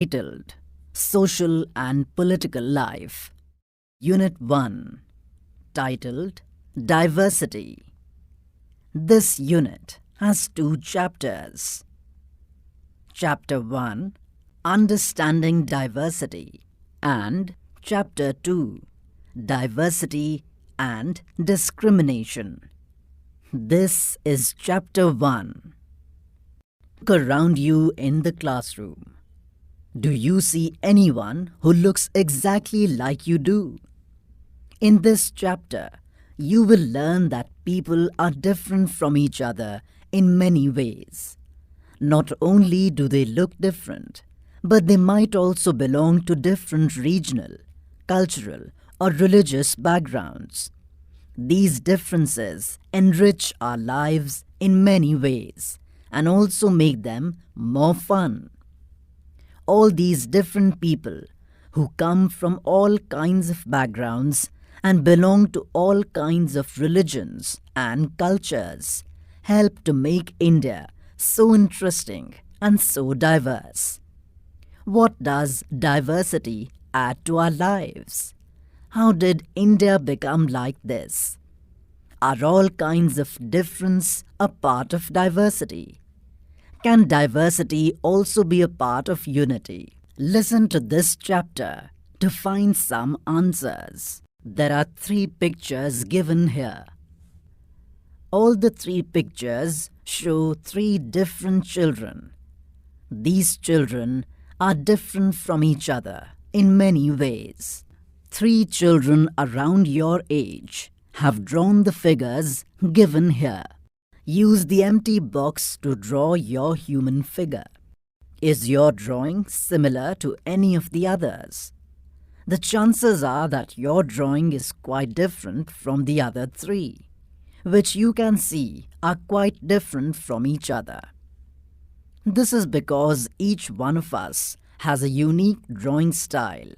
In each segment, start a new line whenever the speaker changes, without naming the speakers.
Titled Social and Political Life. Unit 1, titled Diversity. This unit has 2 chapters. Chapter 1, Understanding Diversity, and Chapter 2, Diversity and Discrimination. This is Chapter 1. Look around you in the classroom. Do you see anyone who looks exactly like you do? In this chapter, you will learn that people are different from each other in many ways. Not only do they look different, but they might also belong to different regional, cultural, or religious backgrounds. These differences enrich our lives in many ways and also make them more fun. All these different people who come from all kinds of backgrounds and belong to all kinds of religions and cultures help to make India so interesting and so diverse. What does diversity add to our lives? How did India become like this? Are all kinds of difference a part of diversity? Can diversity also be a part of unity? Listen to this chapter to find some answers. There are 3 pictures given here. All the 3 pictures show 3 different children. These children are different from each other in many ways. 3 children around your age have drawn the figures given here. Use the empty box to draw your human figure. Is your drawing similar to any of the others? The chances are that your drawing is quite different from the other 3, which you can see are quite different from each other. This is because each one of us has a unique drawing style.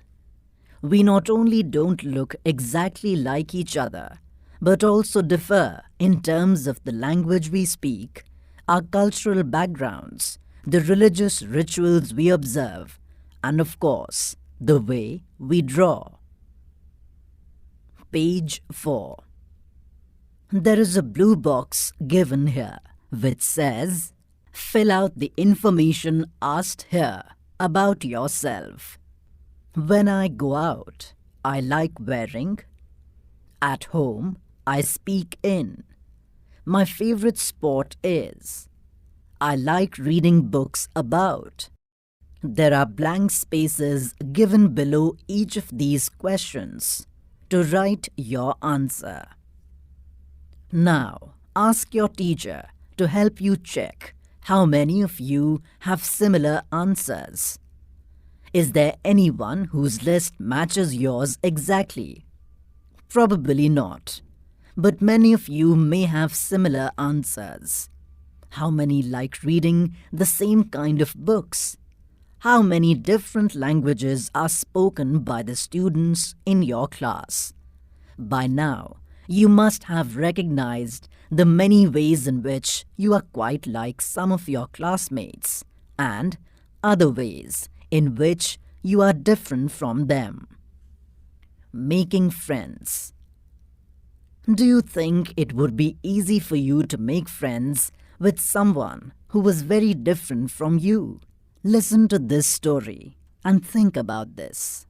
We not only don't look exactly like each other, but also differ in terms of the language we speak, our cultural backgrounds, the religious rituals we observe, and of course, the way we draw. Page 4. There is a blue box given here which says, fill out the information asked here about yourself. When I go out, I like wearing. At home, I speak in. My favorite sport is. I like reading books about. There are blank spaces given below each of these questions to write your answer. Now, ask your teacher to help you check how many of you have similar answers. Is there anyone whose list matches yours exactly? Probably not, but many of you may have similar answers. How many like reading the same kind of books? How many different languages are spoken by the students in your class? By now, you must have recognized the many ways in which you are quite like some of your classmates and other ways in which you are different from them. Making friends. Do you think it would be easy for you to make friends with someone who was very different from you? Listen to this story and think about this.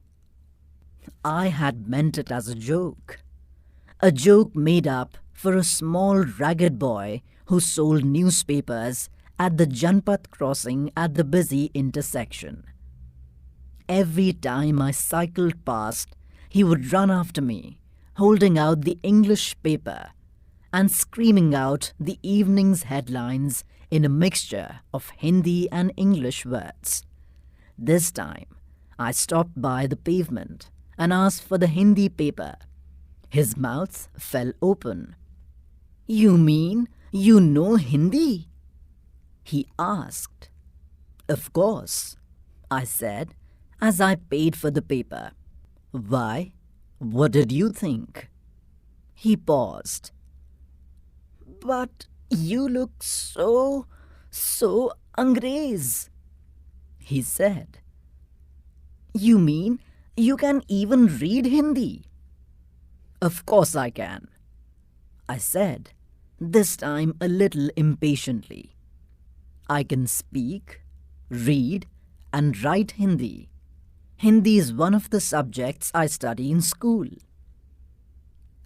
I had meant it as a joke made up for a small ragged boy who sold newspapers at the Janpat crossing at the busy intersection. Every time I cycled past, he would run after me, holding out the English paper and screaming out the evening's headlines in a mixture of Hindi and English words. This time, I stopped by the pavement and asked for the Hindi paper. His mouth fell open. "You mean you know Hindi?" he asked. "Of course," I said as I paid for the paper. "Why? What did you think?" He paused. "But you look so Angrez," he said. You mean you can even read Hindi? Of course I can, I said, this time a little impatiently. I can speak, read, and write Hindi. Hindi is one of the subjects I study in school.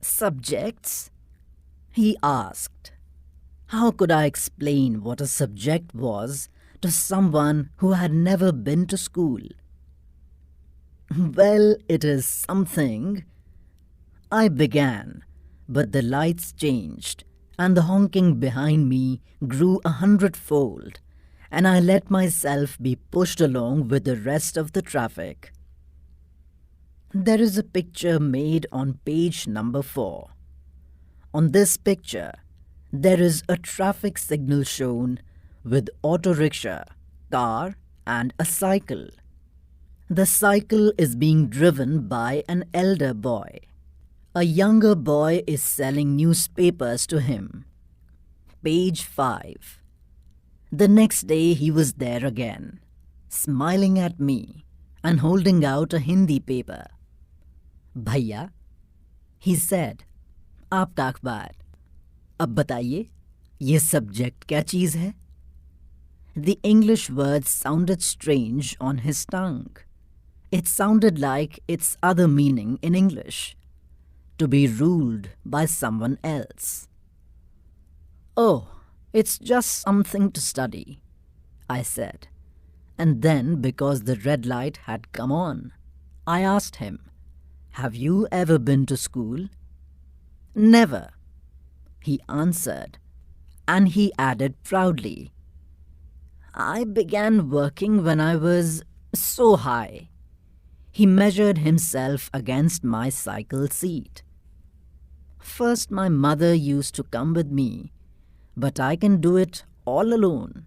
Subjects? He asked. How could I explain what a subject was to someone who had never been to school? Well, it is something. I began, but the lights changed, and the honking behind me grew 100-fold, and I let myself be pushed along with the rest of the traffic. There is a picture made on page number 4. On this picture, there is a traffic signal shown with auto rickshaw, car, and a cycle. The cycle is being driven by an elder boy. A younger boy is selling newspapers to him. Page 5. The next day he was there again, smiling at me and holding out a Hindi paper. Bhaiya, he said, आपका अखबार. अब बताइए, ये subject क्या चीज़ है? The English words sounded strange on his tongue. It sounded like its other meaning in English, to be ruled by someone else. Oh, it's just something to study, I said. And then, because the red light had come on, I asked him, have you ever been to school? Never, he answered, and he added proudly, I began working when I was so high. He measured himself against my cycle seat. First, my mother used to come with me, but I can do it all alone.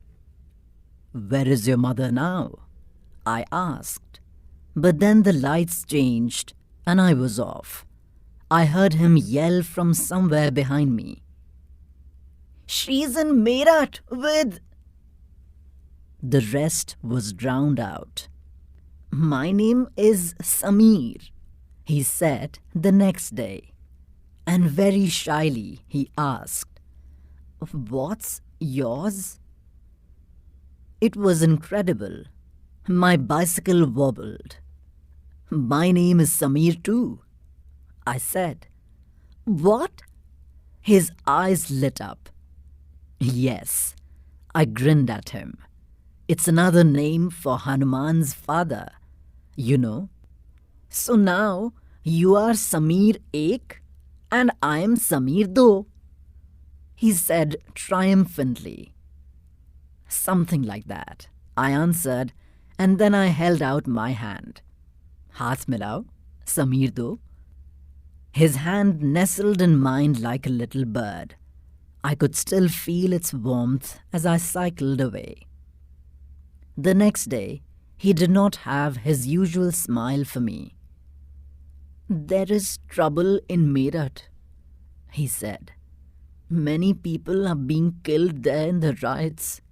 Where is your mother now? I asked. But then the lights changed and I was off. I heard him yell from somewhere behind me. She's in Meerut with... The rest was drowned out. My name is Sameer, he said the next day. And very shyly he asked, what's yours? It was incredible. My bicycle wobbled. My name is Sameer too, I said. What? His eyes lit up. Yes, I grinned at him. It's another name for Hanuman's father, you know. So now you are Sameer 1 and I am Sameer 2, he said triumphantly. Something like that, I answered, and then I held out my hand. Haath milao, Sameer 2. His hand nestled in mine like a little bird. I could still feel its warmth as I cycled away. The next day, he did not have his usual smile for me. There is trouble in Meerut, he said. Many people are being killed there in the riots.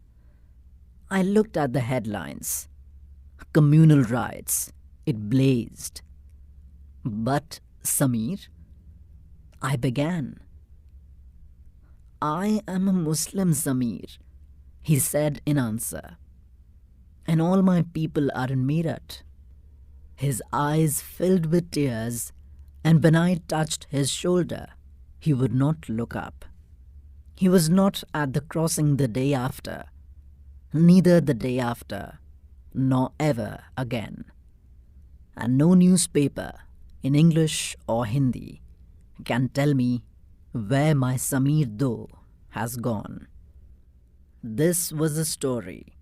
I looked at the headlines. Communal riots. It blazed. But, Sameer, I began. I am a Muslim, Sameer, he said in answer. And all my people are in Meerut. His eyes filled with tears, and when I touched his shoulder, he would not look up. He was not at the crossing the day after, neither the day after, nor ever again. And no newspaper, in English or Hindi, can tell me where my Sameer 2 has gone. This was the story,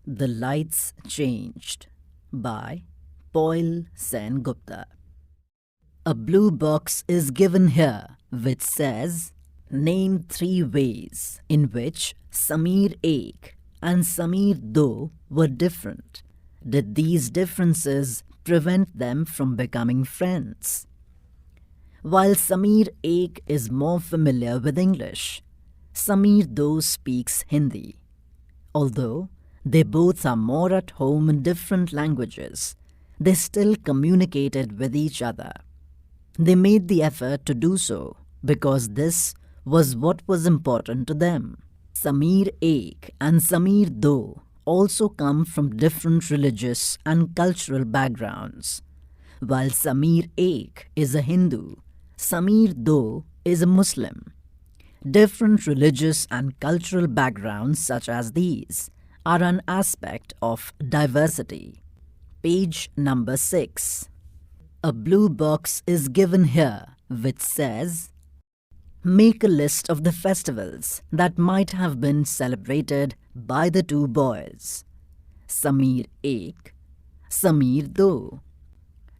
The Lights Changed, by Poil Sen Gupta. A blue box is given here which says, name 3 ways in which Sameer 1 and Sameer 2 were different. Did these differences prevent them from becoming friends? While Sameer 1 is more familiar with English, Sameer 2 speaks Hindi. Although they both are more at home in different languages, they still communicated with each other. They made the effort to do so because this was what was important to them. Sameer Ek and Sameer Do also come from different religious and cultural backgrounds. While Sameer Ek is a Hindu, Sameer Do is a Muslim. Different religious and cultural backgrounds such as these are an aspect of diversity. Page number 6. A blue box is given here which says, make a list of the festivals that might have been celebrated by the two boys, Sameer Ek, Sameer Do.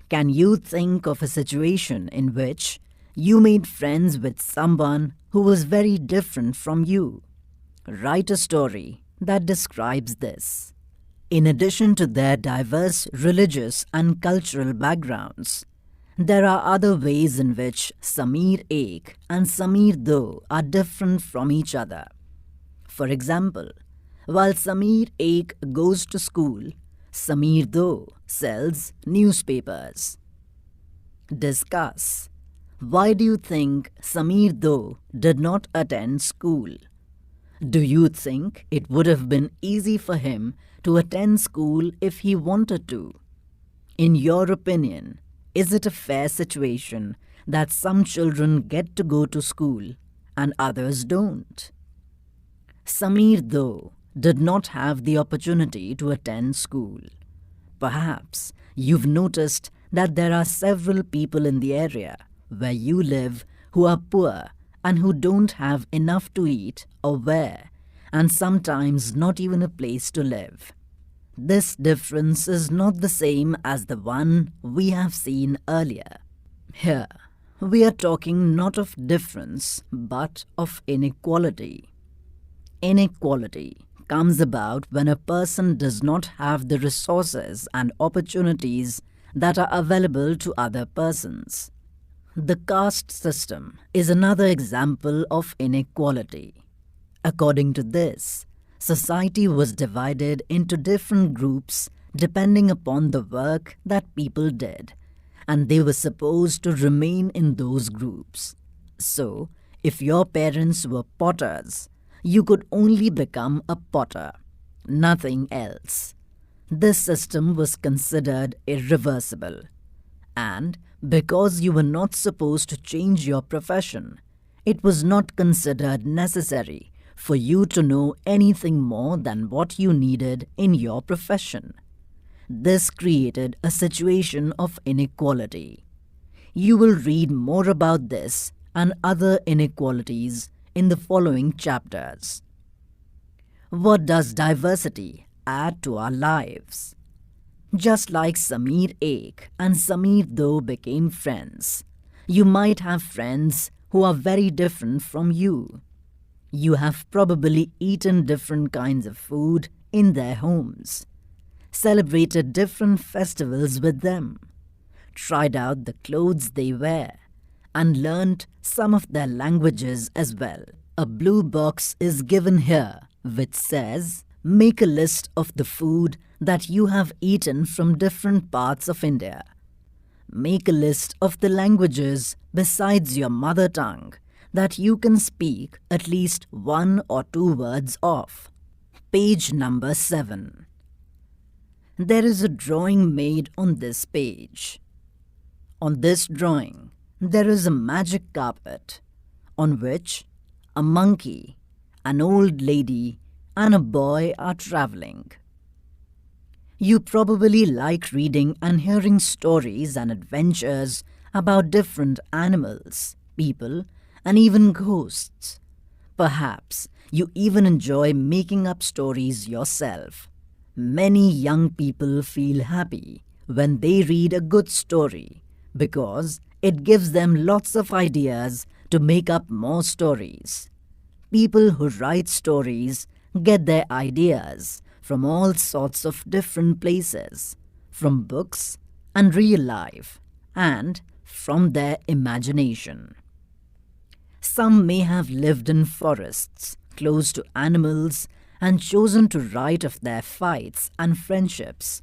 Can you think of a situation in which you made friends with someone who was very different from you? Write a story that describes this. In addition to their diverse religious and cultural backgrounds, there are other ways in which Sameer Ek and Sameer Do are different from each other. For example, while Sameer Ek goes to school, Sameer Do sells newspapers. Discuss. Why do you think Sameer Do did not attend school? Do you think it would have been easy for him to attend school if he wanted to? In your opinion, is it a fair situation that some children get to go to school and others don't? Sameer Do did not have the opportunity to attend school. Perhaps you've noticed that there are several people in the area where you live who are poor and who don't have enough to eat or wear, and sometimes not even a place to live. This difference is not the same as the one we have seen earlier. Here, we are talking not of difference but of inequality. Inequality comes about when a person does not have the resources and opportunities that are available to other persons. The caste system is another example of inequality. According to this, society was divided into different groups depending upon the work that people did, and they were supposed to remain in those groups. So, if your parents were potters, you could only become a potter, nothing else. This system was considered irreversible, and because you were not supposed to change your profession, it was not considered necessary for you to know anything more than what you needed in your profession. This created a situation of inequality. You will read more about this and other inequalities in the following chapters. What does diversity add to our lives? Just like Sameer Ek and Sameer Do became friends, you might have friends who are very different from you. You have probably eaten different kinds of food in their homes, celebrated different festivals with them, tried out the clothes they wear, and learned some of their languages as well. A blue box is given here which says, make a list of the food that you have eaten from different parts of India. Make a list of the languages besides your mother tongue that you can speak at least 1 or 2 words of. Page number 7. There is a drawing made on this page. On this drawing, there is a magic carpet on which a monkey, an old lady, and a boy are traveling. You probably like reading and hearing stories and adventures about different animals, people, and even ghosts. Perhaps you even enjoy making up stories yourself. Many young people feel happy when they read a good story because it gives them lots of ideas to make up more stories. People who write stories get their ideas from all sorts of different places, from books and real life, and from their imagination. Some may have lived in forests, close to animals, and chosen to write of their fights and friendships.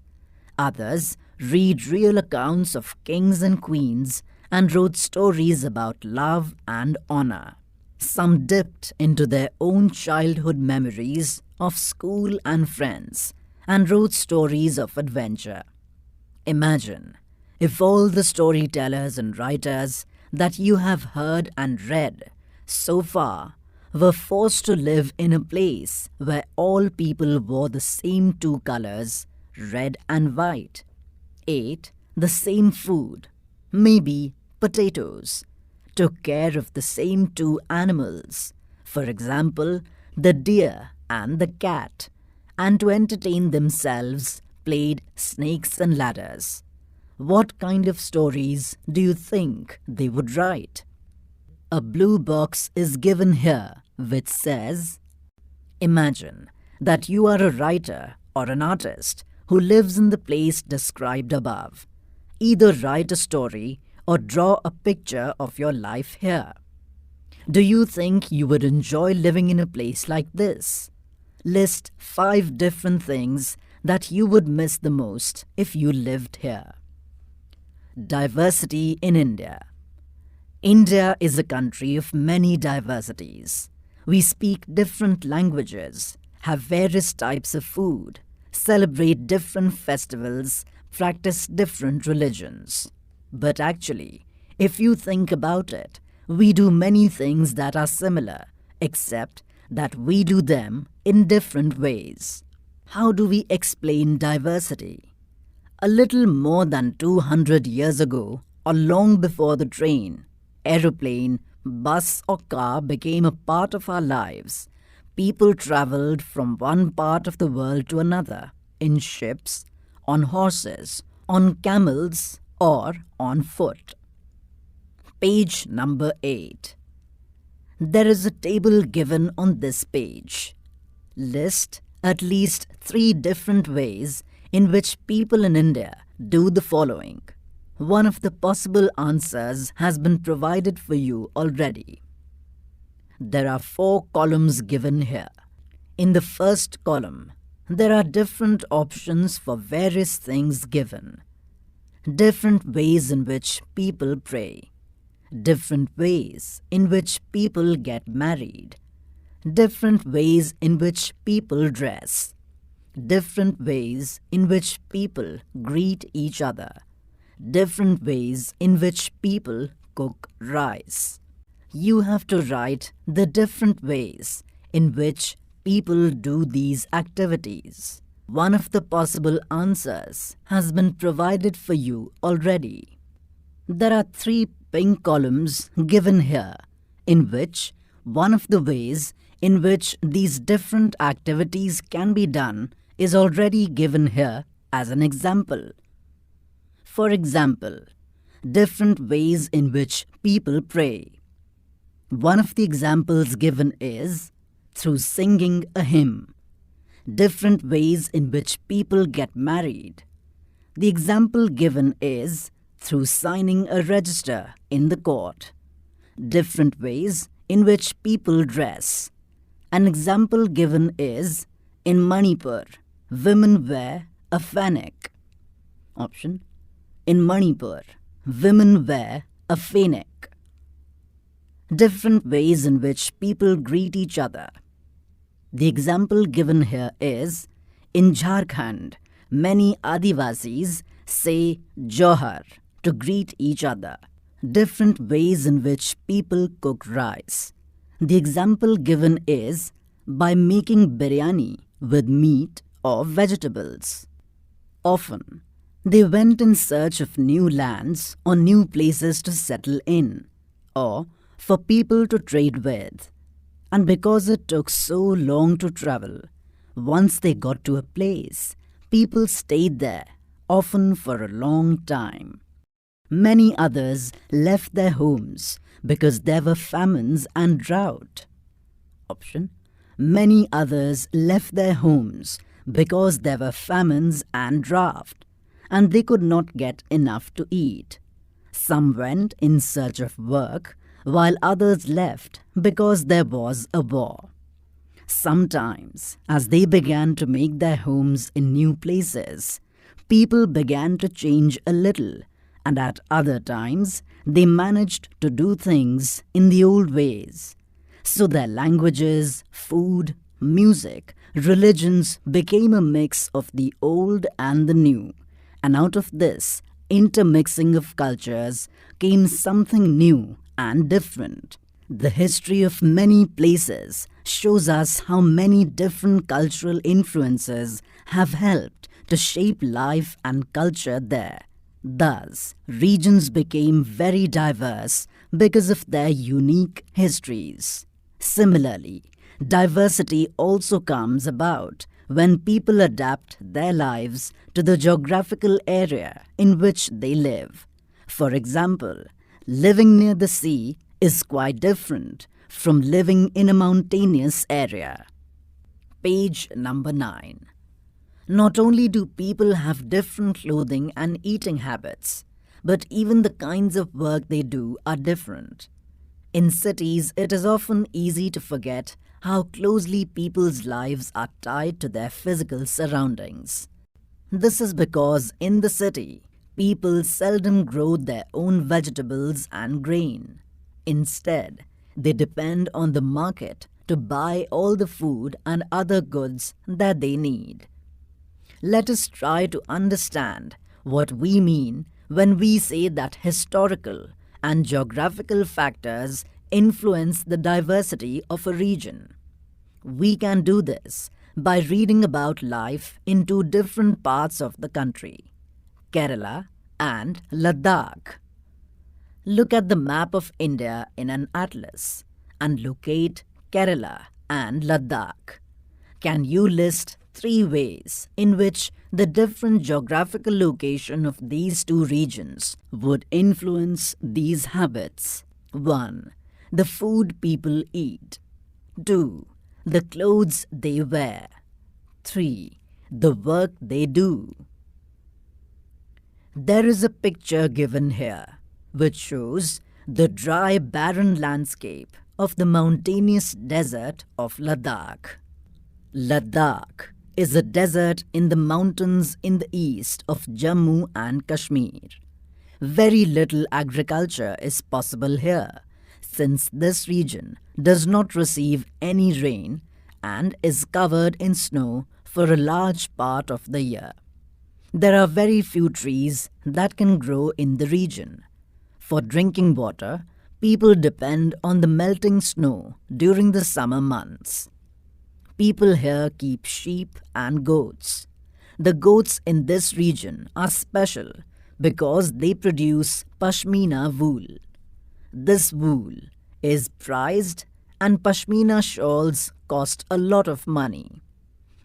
Others read real accounts of kings and queens, and wrote stories about love and honor. Some dipped into their own childhood memories of school and friends and wrote stories of adventure. Imagine if all the storytellers and writers that you have heard and read so far were forced to live in a place where all people wore the same two colors, red and white, ate the same food, maybe potatoes, took care of the same two animals, for example, the deer and the cat, and to entertain themselves played snakes and ladders. What kind of stories do you think they would write? A blue box is given here which says, imagine that you are a writer or an artist who lives in the place described above. Either write a story or draw a picture of your life here. Do you think you would enjoy living in a place like this? List 5 different things that you would miss the most if you lived here. Diversity in India. India is a country of many diversities. We speak different languages, have various types of food, celebrate different festivals, practice different religions. But actually, if you think about it, we do many things that are similar, except that we do them in different ways. How do we explain diversity? A little more than 200 years ago, or long before the train, aeroplane, bus or car became a part of our lives, people traveled from one part of the world to another, in ships, on horses, on camels, or on foot. Page number 8. There is a table given on this page. List at least 3 different ways in which people in India do the following. One of the possible answers has been provided for you already. There are 4 columns given here. In the first column, there are different options for various things given. Different ways in which people pray, different ways in which people get married, different ways in which people dress, different ways in which people greet each other, different ways in which people cook rice. You have to write the different ways in which people do these activities. One of the possible answers has been provided for you already. There are 3 pink columns given here, in which one of the ways in which these different activities can be done is already given here as an example. For example, different ways in which people pray. One of the examples given is through singing a hymn. Different ways in which people get married. The example given is through signing a register in the court. Different ways in which people dress. An example given is in Manipur, women wear a fanek. Option: in Manipur, women wear a fanek. Different ways in which people greet each other. The example given here is, in Jharkhand, many Adivasis say Johar to greet each other. Different ways in which people cook rice. The example given is by making biryani with meat or vegetables. Often, they went in search of new lands or new places to settle in, or for people to trade with. And because it took so long to travel, once they got to a place, people stayed there, often for a long time. Many others left their homes because there were famines and drought. Option: many others left their homes because there were famines and drought, and they could not get enough to eat. Some went in search of work, while others left because there was a war. Sometimes, as they began to make their homes in new places, people began to change a little, and at other times they managed to do things in the old ways. So their languages, food, music, religions became a mix of the old and the new, and out of this intermixing of cultures came something new and different. The history of many places shows us how many different cultural influences have helped to shape life and culture there. Thus, regions became very diverse because of their unique histories. Similarly, diversity also comes about when people adapt their lives to the geographical area in which they live. For example, living near the sea is quite different from living in a mountainous area. Page number 9. Not only do people have different clothing and eating habits, but even the kinds of work they do are different. In cities, it is often easy to forget how closely people's lives are tied to their physical surroundings. This is because in the city, people seldom grow their own vegetables and grain. Instead, they depend on the market to buy all the food and other goods that they need. Let us try to understand what we mean when we say that historical and geographical factors influence the diversity of a region. We can do this by reading about life in two different parts of the country, Kerala and Ladakh. Look at the map of India in an atlas and locate Kerala and Ladakh. Can you list 3 ways in which the different geographical location of these two regions would influence these habits? 1. The food people eat. 2. The clothes they wear. 3. The work they do. There is a picture given here which shows the dry, barren landscape of the mountainous desert of Ladakh. Ladakh is a desert in the mountains in the east of Jammu and Kashmir. Very little agriculture is possible here, since this region does not receive any rain and is covered in snow for a large part of the year. There are very few trees that can grow in the region. For drinking water, people depend on the melting snow during the summer months. People here keep sheep and goats. The goats in this region are special because they produce pashmina wool. This wool is prized and pashmina shawls cost a lot of money.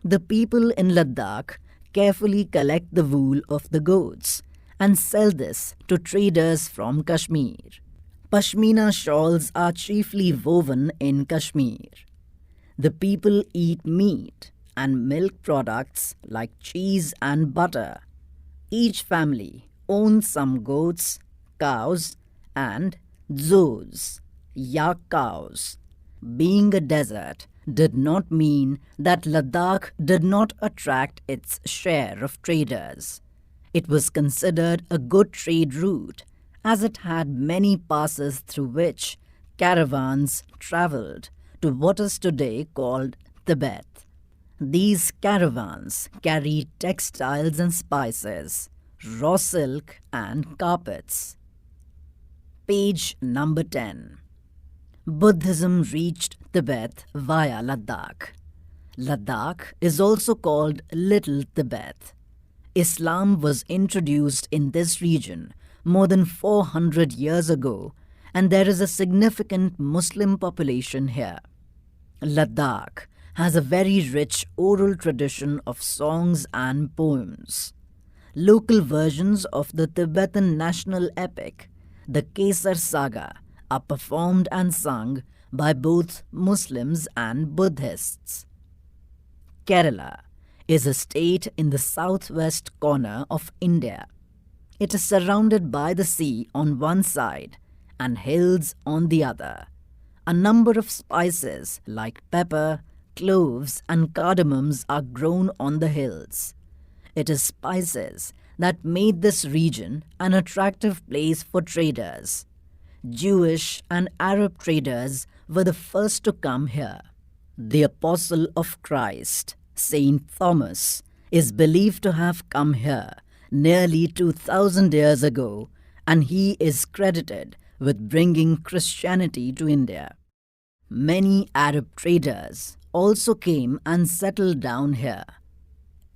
The people in Ladakh carefully collect the wool of the goats and sell this to traders from Kashmir. Pashmina shawls are chiefly woven in Kashmir. The people eat meat and milk products like cheese and butter. Each family owns some goats, cows, and zos, yak cows. Being a desert did not mean that Ladakh did not attract its share of traders. It was considered a good trade route as it had many passes through which caravans travelled to what is today called Tibet. These caravans carried textiles and spices, raw silk and carpets. Page number 10. Buddhism reached Tibet via Ladakh. Ladakh is also called Little Tibet. Islam was introduced in this region more than 400 years ago, and there is a significant Muslim population here. Ladakh has a very rich oral tradition of songs and poems. Local versions of the Tibetan national epic, the Kesar Saga, are performed and sung by both Muslims and Buddhists. Kerala is a state in the southwest corner of India. It is surrounded by the sea on one side and hills on the other. A number of spices like pepper, cloves and cardamoms are grown on the hills. It is spices that made this region an attractive place for traders. Jewish and Arab traders were the first to come here. The apostle of Christ, Saint Thomas, is believed to have come here nearly 2000 years ago, and he is credited with bringing Christianity to India. Many Arab traders also came and settled down here.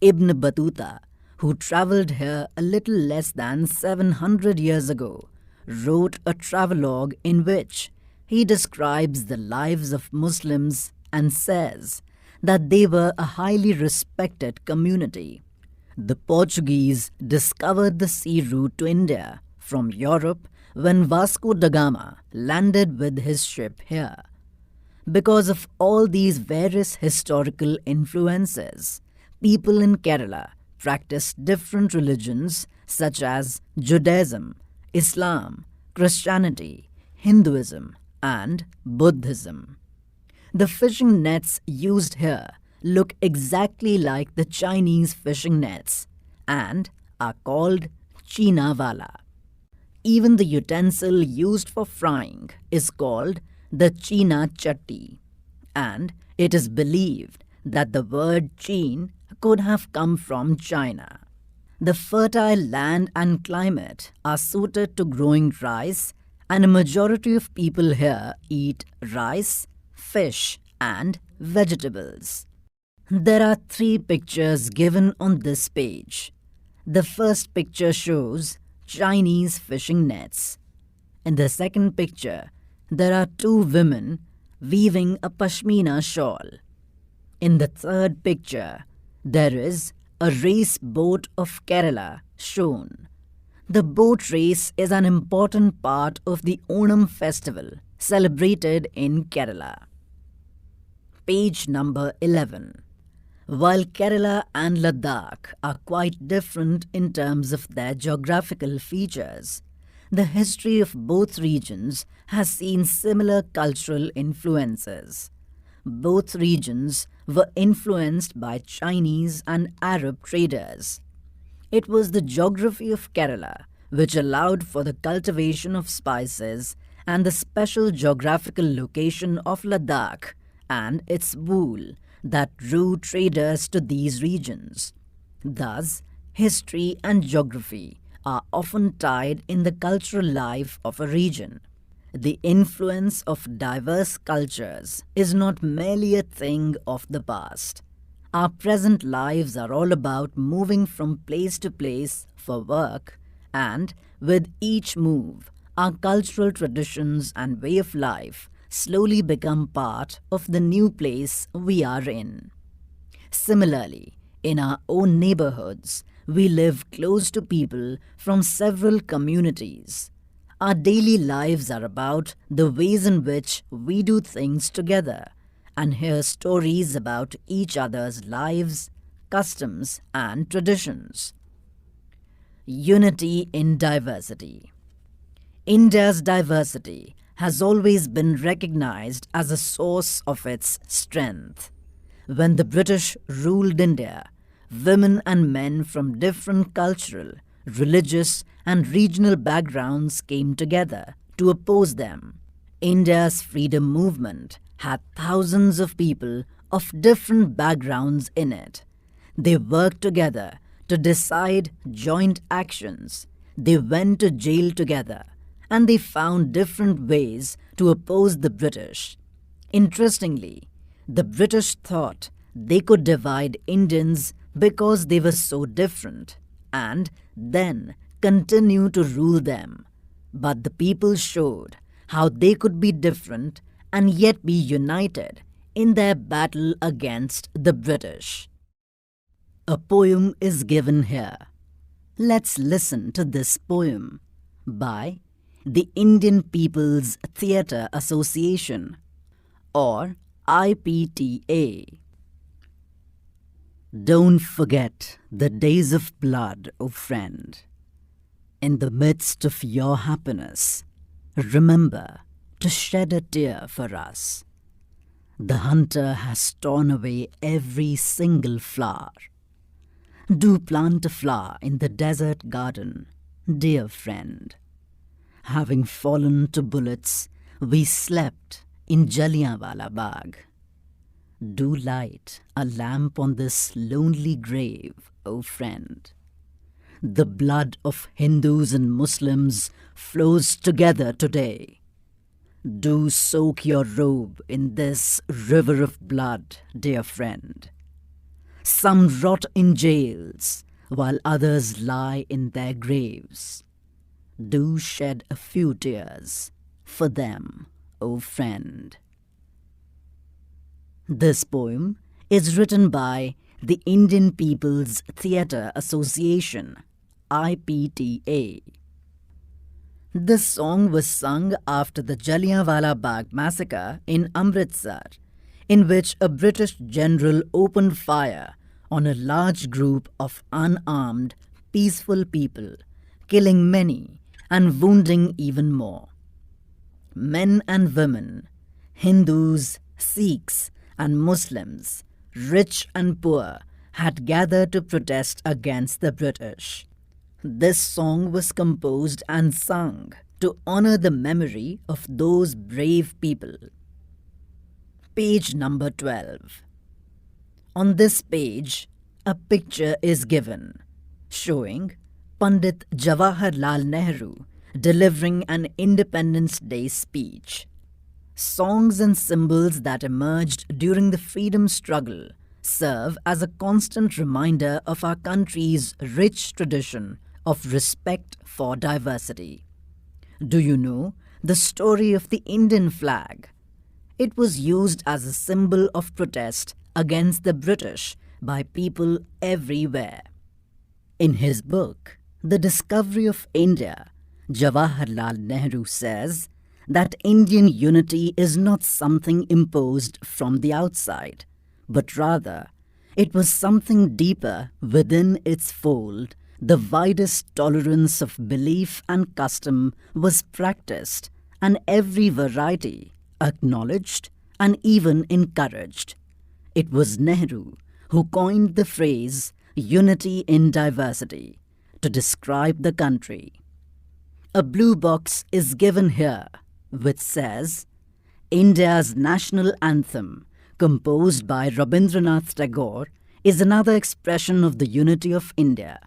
Ibn Battuta, who travelled here a little less than 700 years ago, wrote a travelogue in which he describes the lives of Muslims and says that they were a highly respected community. The Portuguese discovered the sea route to India from Europe when Vasco da Gama landed with his ship here. Because of all these various historical influences, people in Kerala practiced different religions such as Judaism, Islam, Christianity, Hinduism, and Buddhism. The fishing nets used here look exactly like the Chinese fishing nets and are called China wala. Even the utensil used for frying is called the China chatti, and it is believed that the word Chin could have come from China. The fertile land and climate are suited to growing rice, and a majority of people here eat rice, fish, and vegetables. There are 3 pictures given on this page. The first picture shows Chinese fishing nets. In the second picture, there are 2 women weaving a pashmina shawl. In the third picture, there is a race boat of Kerala shown. The boat race is an important part of the Onam festival celebrated in Kerala. Page number 11. While Kerala and Ladakh are quite different in terms of their geographical features, the history of both regions has seen similar cultural influences. Both regions were influenced by Chinese and Arab traders. It was the geography of Kerala which allowed for the cultivation of spices, and the special geographical location of Ladakh and its wool that drew traders to these regions. Thus, history and geography are often tied in the cultural life of a region. The influence of diverse cultures is not merely a thing of the past. Our present lives are all about moving from place to place for work, and with each move, our cultural traditions and way of life slowly become part of the new place we are in. Similarly, in our own neighborhoods, we live close to people from several communities. Our daily lives are about the ways in which we do things together and hear stories about each other's lives, customs, and traditions. Unity in diversity. India's diversity has always been recognized as a source of its strength. When the British ruled India, women and men from different cultural, religious, and regional backgrounds came together to oppose them. India's freedom movement had thousands of people of different backgrounds in it. They worked together to decide joint actions. They went to jail together, and they found different ways to oppose the British. Interestingly, the British thought they could divide Indians because they were so different, and then continue to rule them. But the people showed how they could be different and yet be united in their battle against the British. A poem is given here. Let's listen to this poem by the Indian People's Theatre Association, or IPTA. Don't forget the days of blood, O friend. In the midst of your happiness, remember to shed a tear for us. The hunter has torn away every single flower. Do plant a flower in the desert garden, dear friend. Having fallen to bullets, we slept in Jallianwala Bagh. Do light a lamp on this lonely grave, O friend. The blood of Hindus and Muslims flows together today. Do soak your robe in this river of blood, dear friend. Some rot in jails, while others lie in their graves. Do shed a few tears for them, O friend. This poem is written by the Indian People's Theatre Association, IPTA. This song was sung after the Jallianwala Bagh massacre in Amritsar, in which a British general opened fire on a large group of unarmed, peaceful people, killing many and wounding even more. Men and women, Hindus, Sikhs, and Muslims, rich and poor, had gathered to protest against the British. This song was composed and sung to honor the memory of those brave people. Page number 12. On this page, a picture is given showing Pandit Jawaharlal Nehru delivering an Independence Day speech. Songs and symbols that emerged during the freedom struggle serve as a constant reminder of our country's rich tradition of respect for diversity. Do you know the story of the Indian flag? It was used as a symbol of protest against the British by people everywhere. In his book, The Discovery of India, Jawaharlal Nehru says that Indian unity is not something imposed from the outside, but rather it was something deeper within its fold. The widest tolerance of belief and custom was practiced, and every variety acknowledged and even encouraged. It was Nehru who coined the phrase unity in diversity to describe the country. A blue box is given here which says, India's national anthem, composed by Rabindranath Tagore, is another expression of the unity of India.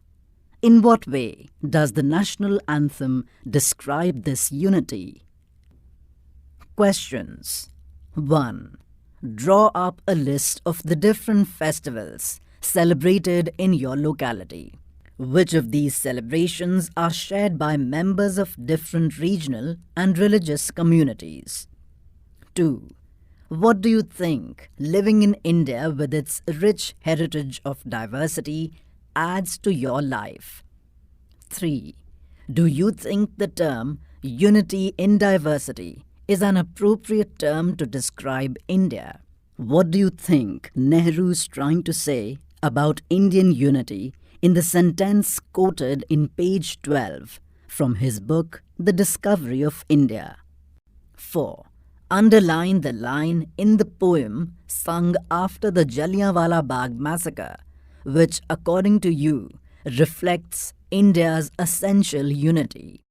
In what way does the national anthem describe this unity? Questions. 1. Draw up a list of the different festivals celebrated in your locality. Which of these celebrations are shared by members of different regional and religious communities? 2. What do you think living in India with its rich heritage of diversity adds to your life? 3. Do you think the term unity in diversity is an appropriate term to describe India? What do you think Nehru is trying to say about Indian unity in the sentence quoted in page 12 from his book The Discovery of India? 4. Underline the line in the poem sung after the Jallianwala Bagh massacre, which, according to you, reflects India's essential unity.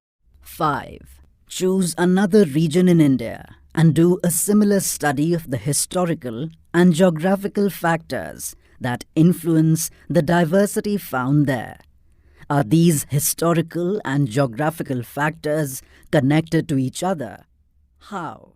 5. Choose another region in India and do a similar study of the historical and geographical factors that influence the diversity found there. Are these historical and geographical factors connected to each other? How?